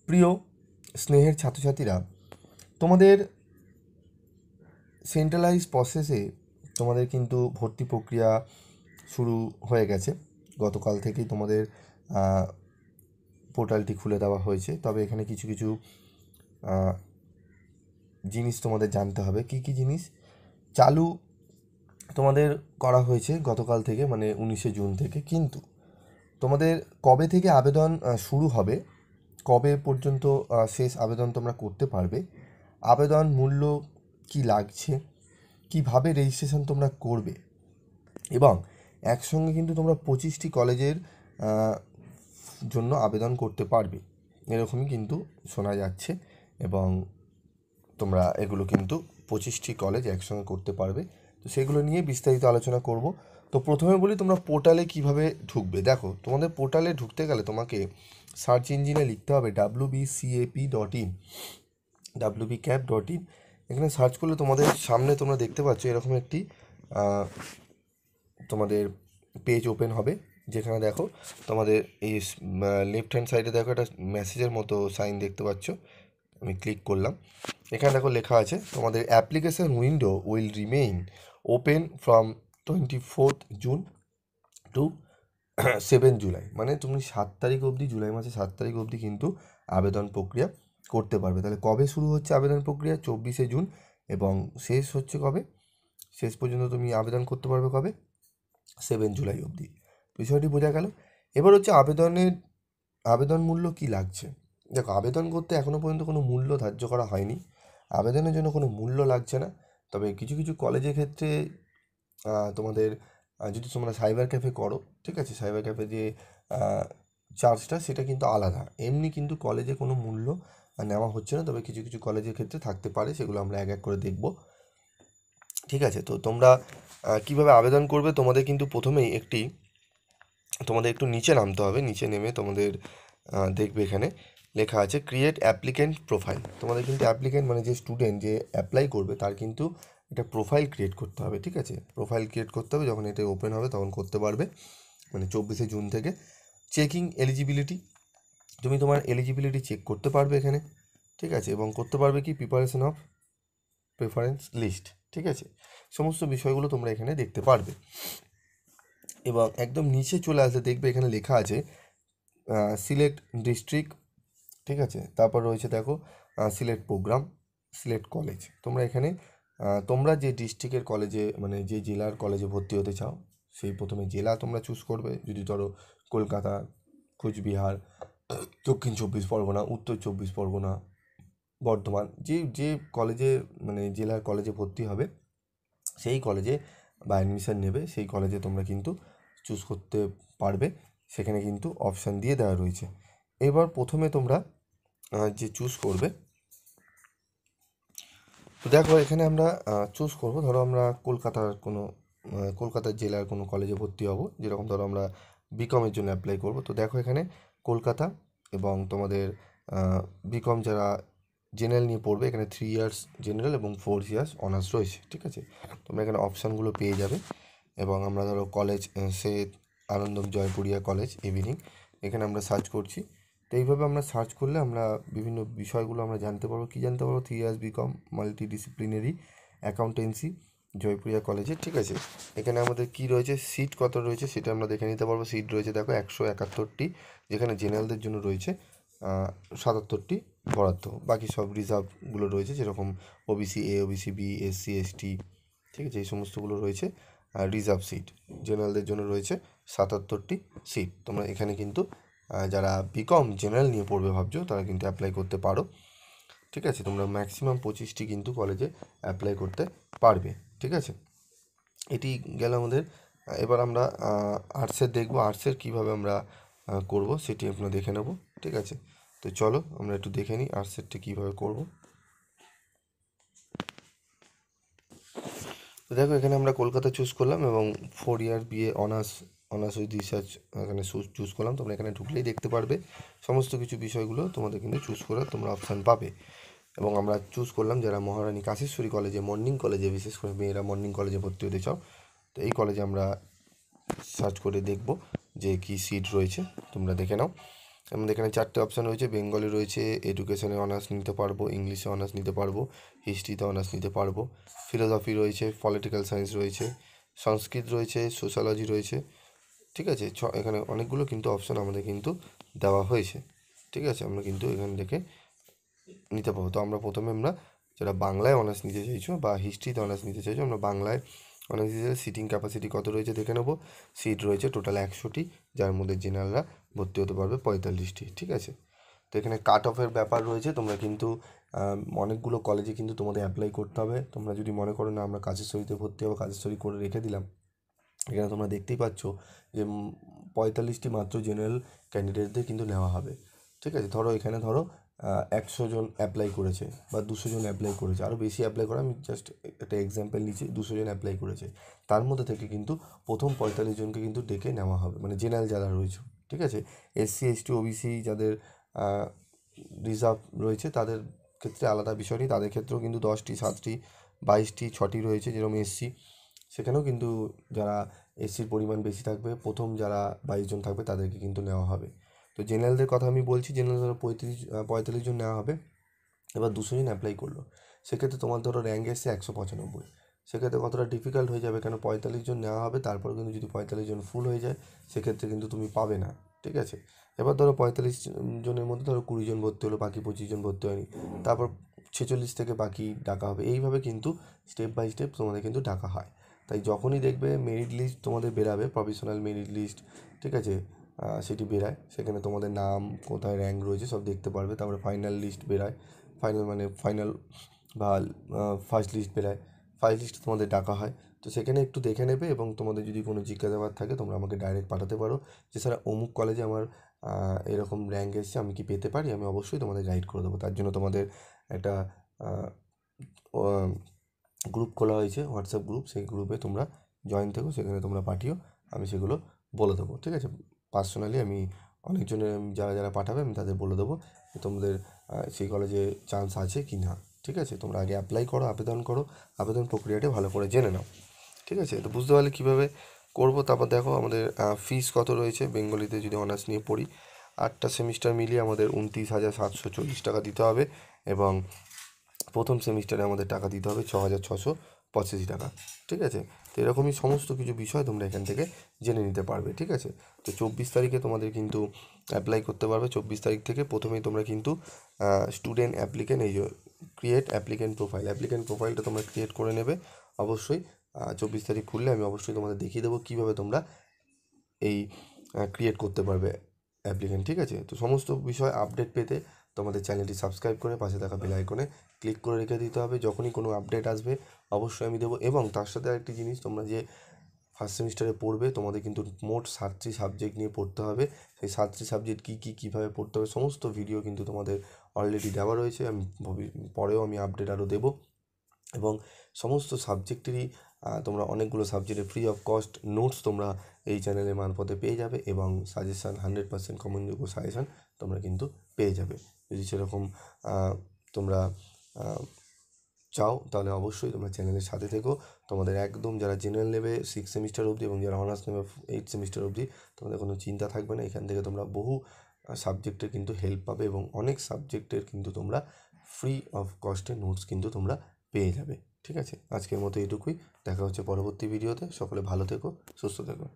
প্রিয় স্নেহের ছাত্রছাত্রীরা, তোমাদের সেন্ট্রালাইজ প্রসেসে তোমাদের কিন্তু ভর্তি প্রক্রিয়া শুরু হয়ে গেছে। গতকাল থেকেই তোমাদের পোর্টালটি খুলে দেওয়া হয়েছে। তবে এখানে কিছু কিছু জিনিস তোমাদের জানতে হবে। কি কি জিনিস চালু তোমাদের করা হয়েছে গতকাল থেকে, মানে 19শে জুন থেকে। কিন্তু তোমাদের কবে থেকে আবেদন শুরু হবে, কবে পর্যন্ত শেষ আবেদন তোমরা করতে পারবে, আবেদন মূল্য কি লাগছে, কিভাবে রেজিস্ট্রেশন তোমরা করবে, এবং একসঙ্গে কিন্তু তোমরা 25টি কলেজের জন্য আবেদন করতে পারবে, এরকমই কিন্তু শোনা যাচ্ছে। এবং তোমরা এগুলো কিন্তু 25টি কলেজ একসঙ্গে করতে পারবে। তো সেগুলো নিয়ে বিস্তারিত আলোচনা করব। তো প্রথমে বলি তোমরা পোর্টালে কিভাবে ঢুকবে। দেখো, তোমাদের পোর্টালে ঢুকতে গেলে তোমাকে সার্চ ইঞ্জিনে লিখতে হবে wbcap.in, wbcap.in। এখানে সার্চ করলে তোমাদের সামনে তোমরা দেখতে পাচ্ছ এরকম একটি তোমাদের পেজ ওপেন হবে, যেখানে দেখো তোমাদের এই লেফট হ্যান্ড সাইডে দেখো একটা মেসেজের মতো সাইন দেখতে পাচ্ছ। আমি ক্লিক করলাম, এখানে দেখো লেখা আছে তোমাদের application window will remain open from 24 June to 7 July. মানে তুমি 7 তারিখ অবধি, জুলাই মাসে 7 তারিখ অবধি কিন্তু আবেদন প্রক্রিয়া করতে পারবে। তাহলে কবে শুরু হচ্ছে আবেদন প্রক্রিয়া? 24শে জুন। এবং শেষ হচ্ছে কবে? শেষ পর্যন্ত তুমি আবেদন করতে পারবে কবে? 7 জুলাই অবধি। বিষয়টি বোঝা গেল। এবার হচ্ছে আবেদন মূল্য কি লাগছে। দেখো, আবেদন করতে এখনও পর্যন্ত কোনো মূল্য ধার্য করা হয়নি, আবেদনের জন্য কোনো মূল্য লাগছে না। তবে কিছু কিছু কলেজের ক্ষেত্রে তোমাদের যদি তোমরা সাইবার ক্যাফে করো, ঠিক আছে, সাইবার ক্যাফে যে চার্জটা সেটা কিন্তু আলাদা। এমনি কিন্তু কলেজে কোনো মূল্য নেওয়া হচ্ছে না। তবে কিছু কিছু কলেজের ক্ষেত্রে থাকতে পারে, সেগুলো আমরা এক এক করে দেখব, ঠিক আছে। তো তোমরা কিভাবে আবেদন করবে, তোমাদের কিন্তু প্রথমেই তোমাদের একটু নিচে নামতে হবে। নিচে নেমে তোমাদের দেখবে এখানে লেখা আছে ক্রিয়েট অ্যাপ্লিকেন্ট প্রোফাইল। তোমাদের কিন্তু অ্যাপ্লিকেন্ট মানে যে স্টুডেন্ট যে অ্যাপ্লাই করবে তার কিন্তু একটা প্রোফাইল ক্রিয়েট করতে হবে, ঠিক আছে। প্রোফাইল ক্রিয়েট করতে হবে, যখন এটা ওপেন হবে তখন করতে পারবে, মানে 24শে জুন থেকে। চেকিং এলিজিবিলিটি, তুমি তোমার এলিজিবিলিটি চেক করতে পারবে এখানে, ঠিক আছে। এবং করতে পারবে কি প্রিপারেশন অফ প্রেফারেন্স লিস্ট, ঠিক আছে। সমস্ত বিষয়গুলো তোমরা এখানে দেখতে পারবে। এবং একদম নিচে চলে আসলে দেখবে এখানে লেখা আছে সিলেক্ট ডিস্ট্রিক্ট, ঠিক আছে। তারপর রয়েছে দেখো সিলেক্ট প্রোগ্রাম, সিলেক্ট কলেজ। তোমরা এখানে তোমরা যে ডিস্ট্রিক্টের কলেজে, মানে যে জেলার কলেজে ভর্তি হতে চাও, সেই প্রথমে জেলা তোমরা চুজ করবে। যদি ধরো কলকাতা, কোচবিহার, দক্ষিণ 24 পরগনা, উত্তর 24 পরগনা, বর্ধমান, যে যে কলেজে মানে জেলার কলেজে ভর্তি হবে, সেই কলেজে বা অ্যাডমিশান নেবে, সেই কলেজে তোমরা কিন্তু চুজ করতে পারবে। সেখানে কিন্তু অপশান দিয়ে দেওয়া রয়েছে। এবার প্রথমে তোমরা যে চুজ করবে, তো দেখো এখানে আমরা চুজ করব। ধরো আমরা কলকাতার জেলার কোনো কলেজে ভর্তি হব, যেরকম ধরো আমরা বিকমের জন্য অ্যাপ্লাই করব। তো দেখো এখানে কলকাতা, এবং তোমাদের বিকম যারা জেনারেল নিয়ে পড়বে, এখানে 3 ইয়ার্স জেনারেল এবং 4 ইয়ার্স অনার্স রয়েছে, ঠিক আছে। তোমরা এখানে অপশানগুলো পেয়ে যাবে। এবং আমরা ধরো কলেজ সে আনন্দম জয়পুরিয়া কলেজ ইভিনিং, এখানে আমরা সার্চ করছি। তো এইভাবে আমরা সার্চ করলে আমরা বিভিন্ন বিষয়গুলো আমরা জানতে পারবো। কী জানতে পারবো? 3 years BCom multidisciplinary accountancy Jaipuria কলেজে, ঠিক আছে। এখানে আমাদের কি রয়েছে, সিট কত রয়েছে সেটা আমরা দেখে নিতে পারবো। সিট রয়েছে দেখো 171টি, যেখানে জেনারেলদের জন্য রয়েছে 77টি বরাদ্দ। বাকি সব রিজার্ভগুলো রয়েছে, যেরকম OBC A, OBC B, SC ST, ঠিক আছে, এই সমস্তগুলো রয়েছে রিজার্ভ সিট। জেনারেলদের জন্য রয়েছে 77টি সিট। তোমরা এখানে কিন্তু যারা বিকম জেনারেল নিয়ে পড়বে ভাবছো, তারা কিন্তু অ্যাপ্লাই করতে পারো, ঠিক আছে। তোমরা ম্যাক্সিমাম 25টি কিন্তু কলেজে অ্যাপ্লাই করতে পারবে, ঠিক আছে। এটি গেল আমাদের। এবার আমরা আর্টসের দেখবো। আর্টসের কীভাবে আমরা করব সেটি আমরা দেখে নেব, ঠিক আছে। তো চলো আমরা একটু দেখে নিই আর্টসেরটা কীভাবে করব। তো দেখো এখানে আমরা কলকাতা চুজ করলাম এবং 4 ইয়ার বিএ অনার্স উইথ রিসার্চ এখানে চুজ করলাম। তোমরা এখানে ঢুকলেই দেখতে পারবে সমস্ত কিছু বিষয়গুলো তোমাদের কিন্তু চুজ করার তোমরা অপশান পাবে। এবং আমরা চুজ করলাম যারা মহারানী কাশেশ্বরী কলেজে, মর্নিং কলেজে, বিশেষ করে মেয়েরা মর্নিং কলেজে ভর্তি হতে চাও, তো এই কলেজে আমরা সার্চ করে দেখব যে কি সিট রয়েছে, তোমরা দেখে নাও। আমাদের এখানে 4টে অপশান রয়েছে। বেঙ্গলি রয়েছে, এডুকেশনে অনার্স নিতে পারবো, ইংলিশে অনার্স নিতে পারবো, হিস্ট্রিতে অনার্স নিতে পারবো, ফিলোসফি রয়েছে, পলিটিক্যাল সায়েন্স রয়েছে, সংস্কৃত রয়েছে, সোশ্যালজি রয়েছে। ঠিক আছে, এখানে অনেকগুলো কিন্তু অপশান আমাদের কিন্তু দেওয়া হয়েছে। ঠিক আছে, আমরা কিন্তু এখান থেকে নিতে পারবো। তো আমরা যারা বাংলায় অনার্স নিতে চাইছো বা হিস্ট্রিতে অনার্স নিতে চাইছো, আমরা বাংলায় অনার্স নিতে চাই। সিটিং ক্যাপাসিটি কত রয়েছে দেখে নেবো। সিট রয়েছে টোটাল 100টি, যার মধ্যে জেনারেলরা ভর্তি হতে পারবে 45টি। ঠিক আছে, তো এখানে কাট অফের ব্যাপার রয়েছে। তোমরা কিন্তু অনেকগুলো কলেজে কিন্তু তোমাদের অ্যাপ্লাই করতে হবে। তোমরা যদি মনে করো না আমরা কাজেশ্বরীতে ভর্তি হবো, কাজেশ্বরী করে রেখে দিলাম, এখানে তোমরা দেখতেই পাচ্ছ যে 45টি মাত্র জেনারেল ক্যান্ডিডেটদের কিন্তু নেওয়া হবে। ঠিক আছে, এখানে ধরো 100 জন অ্যাপ্লাই করেছে বা 200 জন অ্যাপ্লাই করেছে, আরও বেশি অ্যাপ্লাই করে, আমি জাস্ট একটা এক্সাম্পল নিচ্ছি, 200 জন অ্যাপ্লাই করেছে, তার মধ্যে থেকে কিন্তু প্রথম 45 জনকে কিন্তু ডেকে নেওয়া হবে, মানে জেনারেল যারা রয়েছে। ঠিক আছে, এসসি এসটি ওবিসি যাদের রিজার্ভ রয়েছে তাদের ক্ষেত্রে আলাদা বিষয় নেই, তাদের ক্ষেত্রেও কিন্তু 10টি 7টি 22টি 6টি রয়েছে। যেরকম এসসি, সেখানেও কিন্তু যারা এসসির পরিমাণ বেশি থাকবে, প্রথম যারা 22 জন থাকবে তাদেরকে কিন্তু নেওয়া হবে। তো জেনারেলদের কথা আমি বলছি, জেনারেল ধরো 45 জন নেওয়া হবে। এবার 200 জন অ্যাপ্লাই করলো, সেক্ষেত্রে তোমার ধরো র্যাঙ্ক এসছে 195, সেক্ষেত্রে কতটা ডিফিকাল্ট হয়ে যাবে, কেন 45 জন নেওয়া হবে, তারপর কিন্তু যদি 45 জন ফুল হয়ে যায় সেক্ষেত্রে কিন্তু তুমি পাবে না। ঠিক আছে, এবার ধরো 45 জনের মধ্যে ধরো 20 জন ভর্তি হলো, বাকি 25 জন ভর্তি হয়নি, তারপর 46 থেকে বাকি ডাকা হবে। এইভাবে কিন্তু স্টেপ বাই স্টেপ তোমাদের কিন্তু ডাকা হয়। তাই যখনই দেখবে মেরিট লিস্ট তোমাদের বেরাবে, প্রফেশনাল মেরিট লিস্ট, ঠিক আছে, সেটি বেরায়, সেখানে তোমাদের নাম কোথায় র্যাঙ্ক রয়েছে সব দেখতে পারবে। তারপরে ফাইনাল লিস্ট বেরায়, ফাইনাল বা ফার্স্ট লিস্ট বেরায়, ফার্স্ট লিস্ট তোমাদের ডাকা হয়। তো সেখানে একটু দেখে নেবে, এবং তোমাদের যদি কোনো জিজ্ঞাসাবাদ থাকে তোমরা আমাকে ডাইরেক্ট পাঠাতে পারো যে স্যার অমুক কলেজে আমার এরকম র্যাঙ্ক এসেছে, আমি কি পেতে পারি? আমি অবশ্যই তোমাদের গাইড করে দেবো। তার জন্য তোমাদের একটা গ্রুপ খোলা হয়েছে, হোয়াটসঅ্যাপ গ্রুপ, সেই গ্রুপে তোমরা জয়েন থেকো, সেখানে তোমরা পাঠিও, আমি সেগুলো বলে দেবো। ঠিক আছে, পার্সোনালি আমি অনেকজনের যারা যারা পাঠাবে আমি তাদের বলে দেবো যে তোমাদের সেই কলেজে চান্স আছে কি না। ঠিক আছে, তোমরা আগে অ্যাপ্লাই করো, আবেদন করো, আবেদন প্রক্রিয়াটি ভালো করে জেনে নাও। ঠিক আছে, তো বুঝতে পারলে কীভাবে করবো। তারপর দেখো আমাদের ফিস কত রয়েছে। বেঙ্গলিতে যদি অনার্স নিয়ে পড়ি, 8টা সেমিস্টার মিলিয়ে আমাদের 29,740 টাকা দিতে হবে, এবং প্রথম সেমিস্টারে আমাদের টাকা দিতে হবে 6,685 টাকা। ঠিক আছে, তো এরকমই সমস্ত কিছু বিষয় তোমরা এখান থেকে জেনে নিতে পারবে। ঠিক আছে, তো 24 তারিখে তোমাদের কিন্তু অ্যাপ্লাই করতে পারবে। 24 তারিখ থেকে প্রথমেই তোমরা কিন্তু স্টুডেন্ট অ্যাপ্লিকেন্ট, এই যে ক্রিয়েট অ্যাপ্লিকেন্ট প্রোফাইলটা তোমরা ক্রিয়েট করে নেবে অবশ্যই। 24 তারিখ খুললে আমি অবশ্যই তোমাদের দেখিয়ে দেবো কীভাবে তোমরা এই ক্রিয়েট করতে পারবে অ্যাপ্লিকেন্ট। ঠিক আছে, তো সমস্ত বিষয় আপডেট পেতে তোমাদের চ্যানেলটি সাবস্ক্রাইব করে পাশে থাকা বেল আইকনে ক্লিক করে রেখে দিতে হবে। যখনই কোনো আপডেট আসবে অবশ্যই আমি দেবো। এবং তার সাথে আরেকটি জিনিস, তোমরা যে ফার্স্ট সেমিস্টারে পড়বে তোমাদের কিন্তু মোট 7টি সাবজেক্ট নিয়ে পড়তে হবে। সেই 7টি সাবজেক্ট কীভাবে পড়তে হবে সমস্ত ভিডিও কিন্তু তোমাদের অলরেডি দেওয়া রয়েছে। আমি পরেও আমি আপডেট আরও দেবো, এবং সমস্ত সাবজেক্টেরই তোমরা অনেকগুলো সাবজেক্টের ফ্রি অফ কস্ট নোটস তোমরা এই চ্যানেলের মারফতে পেয়ে যাবে, এবং সাজেশান 100% কমনযোগ্য সাজেশান তোমরা কিন্তু পেয়ে যাবে। যদি সেরকম তোমরা চাও তাহলে অবশ্যই তোমরা চ্যানেলের সাথে থেকো। তোমাদের একদম যারা জেনারেল নেবে 6 সেমিস্টার অবধি, এবং যারা অনার্স নেবে 8 সেমিস্টার অবধি, তোমাদের কোনো চিন্তা থাকবে না। এখান থেকে তোমরা বহু সাবজেক্টের কিন্তু হেল্প পাবে, এবং অনেক সাবজেক্টের কিন্তু তোমরা ফ্রি অফ কস্টে নোটস কিন্তু তোমরা পেয়ে যাবে। ঠিক আছে, আজকের মতো এটুকুই। দেখা হচ্ছে পরবর্তী ভিডিওতে। সকলে ভালো থেকো, সুস্থ থেকো।